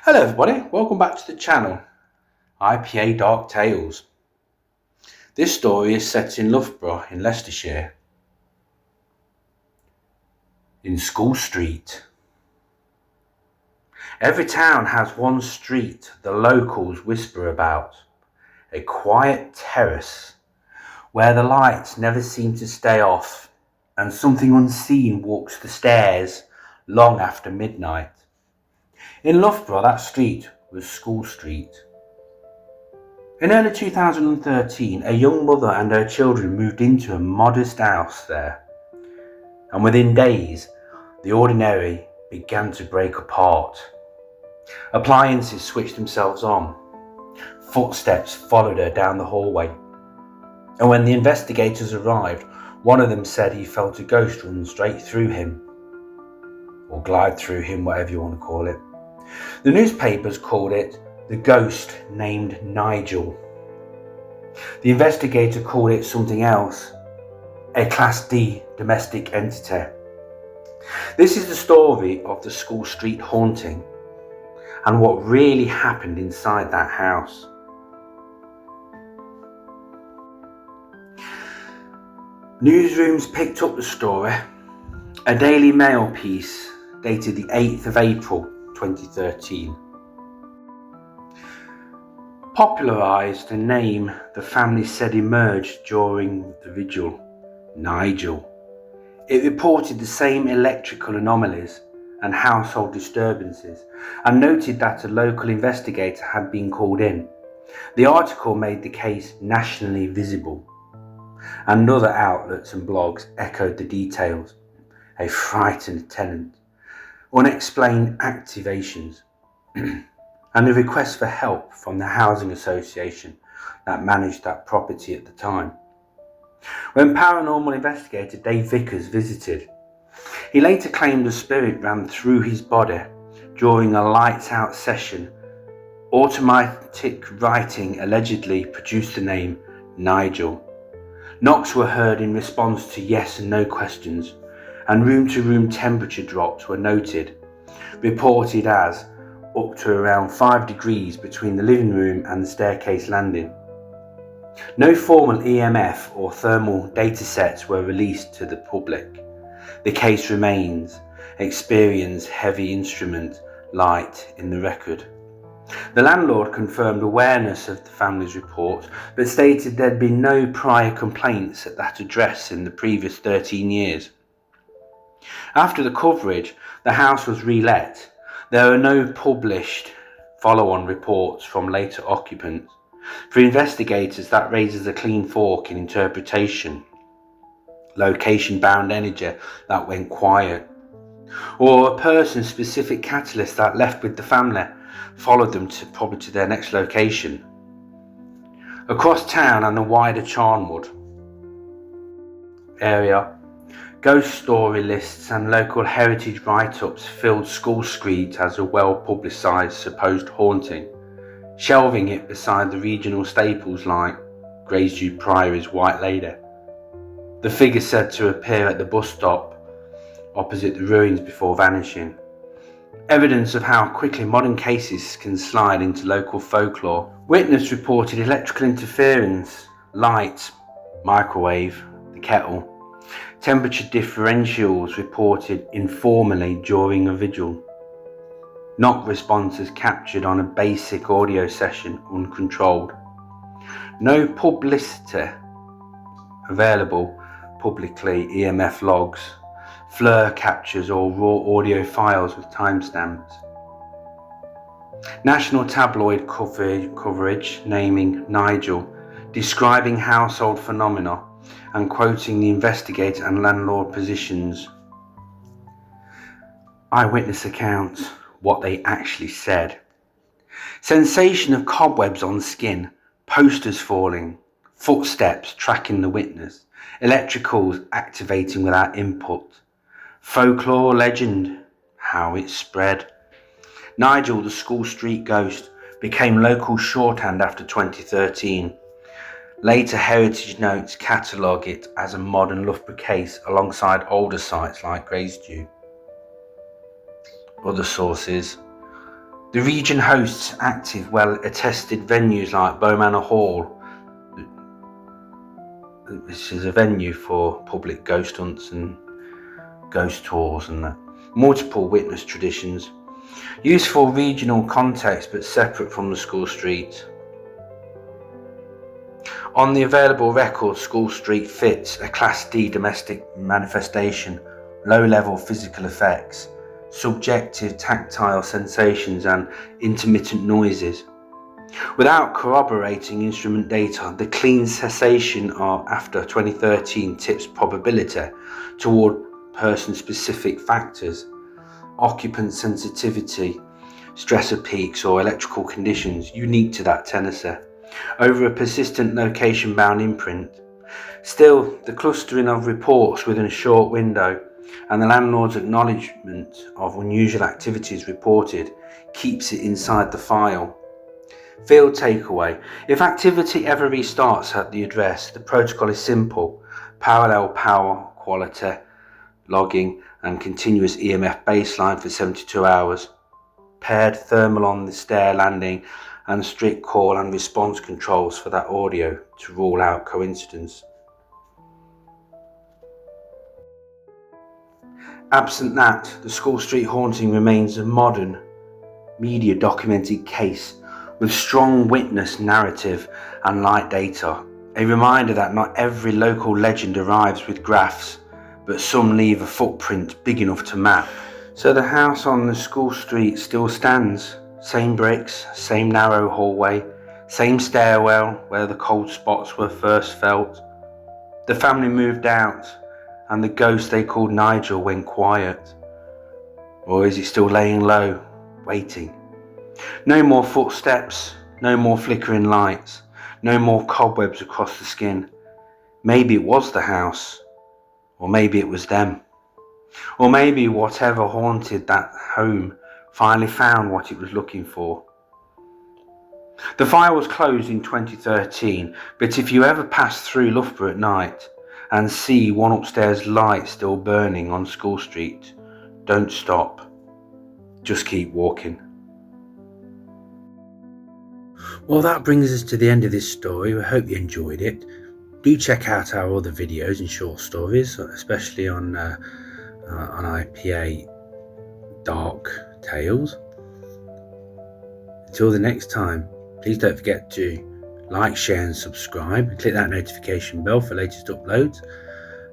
Hello everybody, welcome back to the channel, I.P.A. Dark Tales. This story is set in Loughborough in Leicestershire. In School Street. Every town has one street the locals whisper about. A quiet terrace where the lights never seem to stay off and something unseen walks the stairs long after midnight. In Loughborough, that street was School Street. In early 2013, a young mother and her children moved into a modest house there, and within days, the ordinary began to break apart. Appliances switched themselves on. Footsteps followed her down the hallway, and when the investigators arrived, one of them said he felt a ghost run straight through him, or glide through him, whatever you want to call it. The newspapers called it the ghost named Nigel. The investigator called it something else, a Class D domestic entity. This is the story of the School Street haunting and what really happened inside that house. Newsrooms picked up the story. A Daily Mail piece dated the 8th of April 2013 popularised a name the family said emerged during the vigil, Nigel. It reported the same electrical anomalies and household disturbances and noted that a local investigator had been called in. The article made the case nationally visible, and other outlets and blogs echoed the details. A frightened tenant, unexplained activations, and a request for help from the housing association that managed that property at the time. When paranormal investigator Dave Vickers visited, he later claimed a spirit ran through his body during a lights out session. Automatic writing allegedly produced the name Nigel. Knocks were heard in response to yes and no questions, and room-to-room temperature drops were noted, reported as up to around 5 degrees between the living room and the staircase landing. No formal EMF or thermal datasets were released to the public. The case remains, experience heavy instrument light in the record. The landlord confirmed awareness of the family's report, but stated there'd been no prior complaints at that address in the previous 13 years. After the coverage, the house was re-let. There are no published follow-on reports from later occupants. For investigators, that raises a clean fork in interpretation. Location-bound energy that went quiet, or a person-specific catalyst that left with the family, followed them probably to their next location. Across town and the wider Charnwood area, ghost story lists and local heritage write-ups filled School Street as a well-publicised supposed haunting, shelving it beside the regional staples like Greydew Priory's White Lady. The figure said to appear at the bus stop opposite the ruins before vanishing. Evidence of how quickly modern cases can slide into local folklore. Witness reported electrical interference, light, microwave, the kettle. Temperature differentials reported informally during a vigil. Knock responses captured on a basic audio session uncontrolled. No publicity available publicly, EMF logs, FLIR captures or raw audio files with timestamps. National tabloid coverage naming Nigel, describing household phenomena and quoting the investigator and landlord positions. Eyewitness accounts, what they actually said. Sensation of cobwebs on skin, posters falling, footsteps tracking the witness, electricals activating without input. Folklore legend, how it spread. Nigel, the School Street ghost, became local shorthand after 2013. Later heritage notes catalogue it as a modern Loughborough case alongside older sites like Greydew. Other sources. The region hosts active, well-attested venues like Manor Hall, which is a venue for public ghost hunts and ghost tours and that. Multiple witness traditions. Useful regional context but separate from the school street. On the available record, School Street fits a Class D domestic manifestation, low-level physical effects, subjective tactile sensations and intermittent noises. Without corroborating instrument data, the clean cessation after 2013 tips probability toward person-specific factors, occupant sensitivity, stressor peaks or electrical conditions unique to that tenancy, over a persistent location-bound imprint. Still, the clustering of reports within a short window and the landlord's acknowledgement of unusual activities reported keeps it inside the file. Field takeaway. If activity ever restarts at the address, the protocol is simple. Parallel power quality logging and continuous EMF baseline for 72 hours. Paired thermal on the stair landing and strict call and response controls for that audio to rule out coincidence. Absent that, the School Street haunting remains a modern, media documented case with strong witness narrative and light data. A reminder that not every local legend arrives with graphs, but some leave a footprint big enough to map. So the house on the School Street still stands. Same bricks, same narrow hallway, same stairwell where the cold spots were first felt. The family moved out and the ghost they called Nigel went quiet. Or is it still laying low, waiting? No more footsteps, no more flickering lights, no more cobwebs across the skin. Maybe it was the house, or maybe it was them. Or maybe whatever haunted that home finally found what it was looking for. The file was closed in 2013, but if you ever pass through Loughborough at night and see one upstairs light still burning on School Street, don't stop. Just keep walking. Well, that brings us to the end of this story. We hope you enjoyed it. Do check out our other videos and short stories, especially on I.P.A. Dark Tales. Until the next time, please don't forget to like, share and subscribe. Click that notification bell for latest uploads.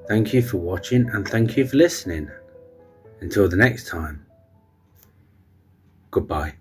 Thank you for watching and thank you for listening. Until the next time, goodbye.